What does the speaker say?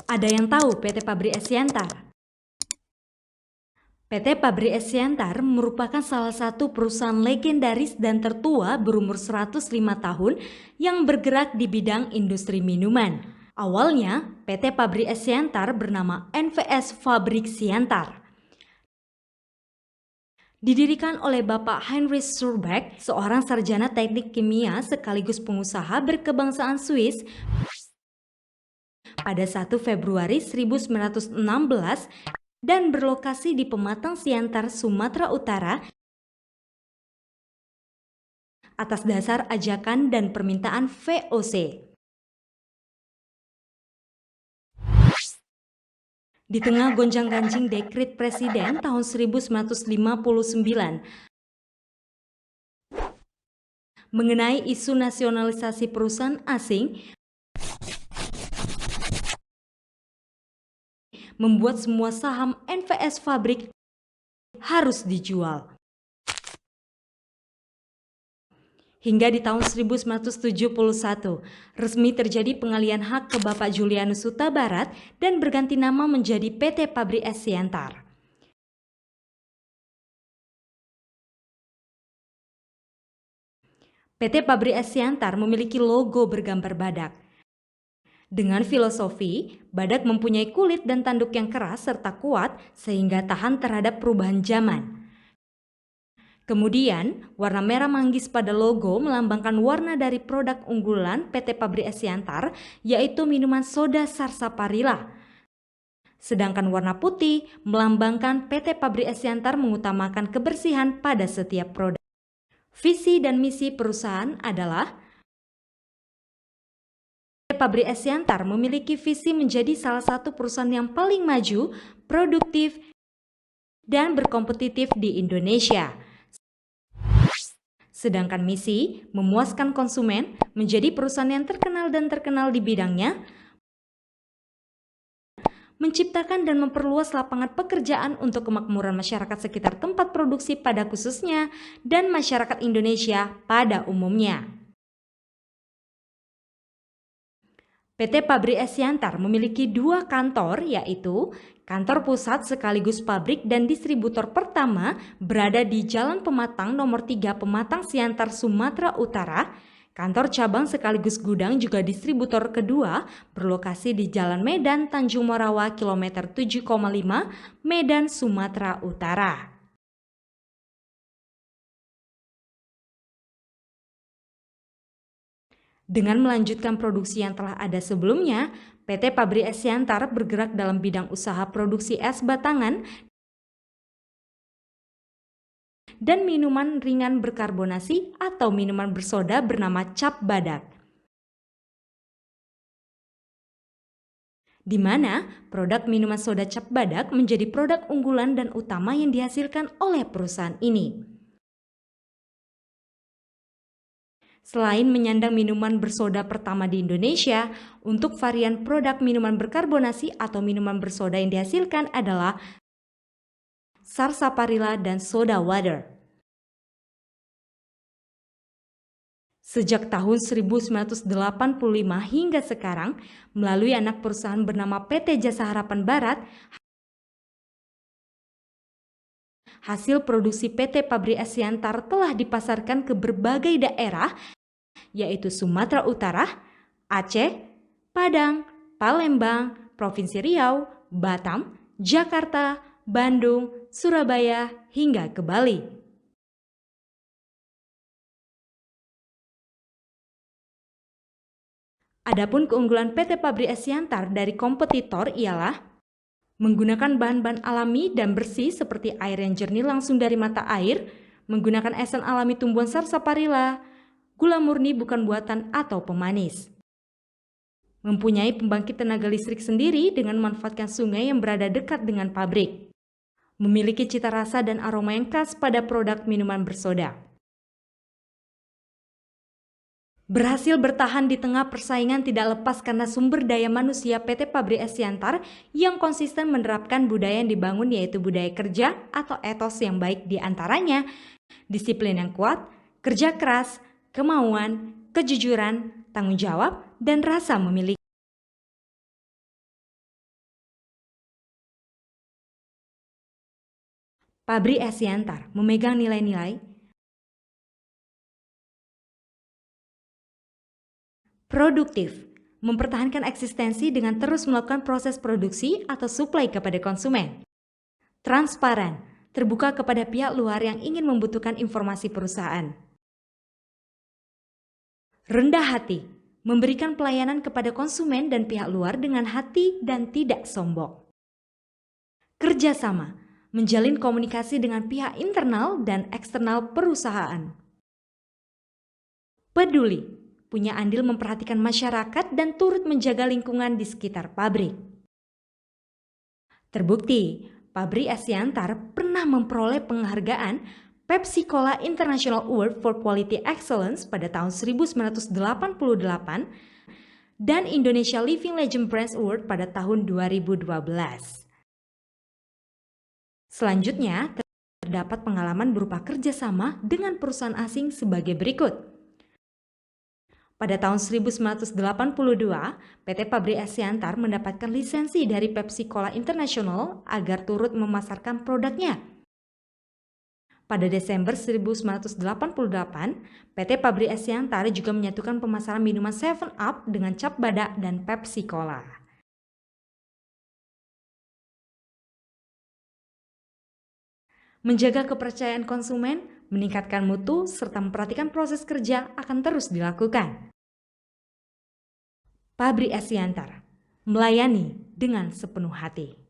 Ada yang tahu PT Pabrik Es Siantar? PT Pabrik Es Siantar merupakan salah satu perusahaan legendaris dan tertua berumur 105 tahun yang bergerak di bidang industri minuman. Awalnya, PT Pabrik Es Siantar bernama NVS Fabrik Siantar. Didirikan oleh Bapak Heinrich Surbeck, seorang sarjana teknik kimia sekaligus pengusaha berkebangsaan Swiss pada 1 Februari 1916 dan berlokasi di Pematang Siantar, Sumatera Utara atas dasar ajakan dan permintaan VOC. Di tengah gonjang-ganjing dekret Presiden tahun 1959 mengenai isu nasionalisasi perusahaan asing, membuat semua saham NVS Fabrik harus dijual. Hingga di tahun 1971, resmi terjadi pengalihan hak ke Bapak Julianus Huta Barat dan berganti nama menjadi PT Pabrik Es Siantar. PT Pabrik Es Siantar memiliki logo bergambar badak. Dengan filosofi, badak mempunyai kulit dan tanduk yang keras serta kuat sehingga tahan terhadap perubahan zaman. Kemudian, warna merah manggis pada logo melambangkan warna dari produk unggulan PT Pabrik Es Siantar, yaitu minuman soda Sarsaparilla. Sedangkan warna putih melambangkan PT Pabrik Es Siantar mengutamakan kebersihan pada setiap produk. Visi dan misi perusahaan adalah PT Pabrik Es Siantar memiliki visi menjadi salah satu perusahaan yang paling maju, produktif, dan berkompetitif di Indonesia. Sedangkan misi, memuaskan konsumen, menjadi perusahaan yang terkenal dan terkenal di bidangnya, menciptakan dan memperluas lapangan pekerjaan untuk kemakmuran masyarakat sekitar tempat produksi pada khususnya, dan masyarakat Indonesia pada umumnya. PT Pabrik Es Siantar memiliki 2 kantor, yaitu kantor pusat sekaligus pabrik dan distributor pertama berada di Jalan Pematang nomor 3 Pematang Siantar, Sumatera Utara. Kantor cabang sekaligus gudang juga distributor kedua berlokasi di Jalan Medan Tanjung Morawa kilometer 7,5 Medan, Sumatera Utara. Dengan melanjutkan produksi yang telah ada sebelumnya, PT Pabrik Es Siantar bergerak dalam bidang usaha produksi es batangan dan minuman ringan berkarbonasi atau minuman bersoda bernama Cap Badak, di mana produk minuman soda Cap Badak menjadi produk unggulan dan utama yang dihasilkan oleh perusahaan ini. Selain menyandang minuman bersoda pertama di Indonesia, untuk varian produk minuman berkarbonasi atau minuman bersoda yang dihasilkan adalah Sarsaparilla dan Soda Water. Sejak tahun 1985 hingga sekarang, melalui anak perusahaan bernama PT Jasa Harapan Barat, hasil produksi PT Pabrik Es Siantar telah dipasarkan ke berbagai daerah, yaitu Sumatera Utara, Aceh, Padang, Palembang, Provinsi Riau, Batam, Jakarta, Bandung, Surabaya, hingga ke Bali. Adapun keunggulan PT Pabrik Es Siantar dari kompetitor ialah menggunakan bahan-bahan alami dan bersih seperti air yang jernih langsung dari mata air, menggunakan esen alami tumbuhan Sarsaparilla, gula murni bukan buatan atau pemanis. Mempunyai pembangkit tenaga listrik sendiri dengan memanfaatkan sungai yang berada dekat dengan pabrik. Memiliki cita rasa dan aroma yang khas pada produk minuman bersoda. Berhasil bertahan di tengah persaingan tidak lepas karena sumber daya manusia PT Pabrik Es Siantar yang konsisten menerapkan budaya yang dibangun, yaitu budaya kerja atau etos yang baik, di antaranya disiplin yang kuat, kerja keras, kemauan, kejujuran, tanggung jawab, dan rasa memiliki. Pabrik Es Siantar memegang nilai-nilai produktif, mempertahankan eksistensi dengan terus melakukan proses produksi atau suplai kepada konsumen. Transparan, terbuka kepada pihak luar yang ingin membutuhkan informasi perusahaan. Rendah hati, memberikan pelayanan kepada konsumen dan pihak luar dengan hati dan tidak sombong. Kerjasama, menjalin komunikasi dengan pihak internal dan eksternal perusahaan. Peduli, punya andil memperhatikan masyarakat dan turut menjaga lingkungan di sekitar pabrik. Terbukti, pabrik Es Siantar pernah memperoleh penghargaan Pepsi Cola International Award for Quality Excellence pada tahun 1988 dan Indonesia Living Legend Brands Award pada tahun 2012. Selanjutnya, terdapat pengalaman berupa kerjasama dengan perusahaan asing sebagai berikut. Pada tahun 1982, PT Pabrik Es Siantar mendapatkan lisensi dari Pepsi Cola International agar turut memasarkan produknya. Pada Desember 1988, PT Pabrik Es Siantar juga menyatukan pemasaran minuman 7-Up dengan cap badak dan Pepsi Cola. Menjaga kepercayaan konsumen, meningkatkan mutu, serta memperhatikan proses kerja akan terus dilakukan. Pabrik Es Siantar melayani dengan sepenuh hati.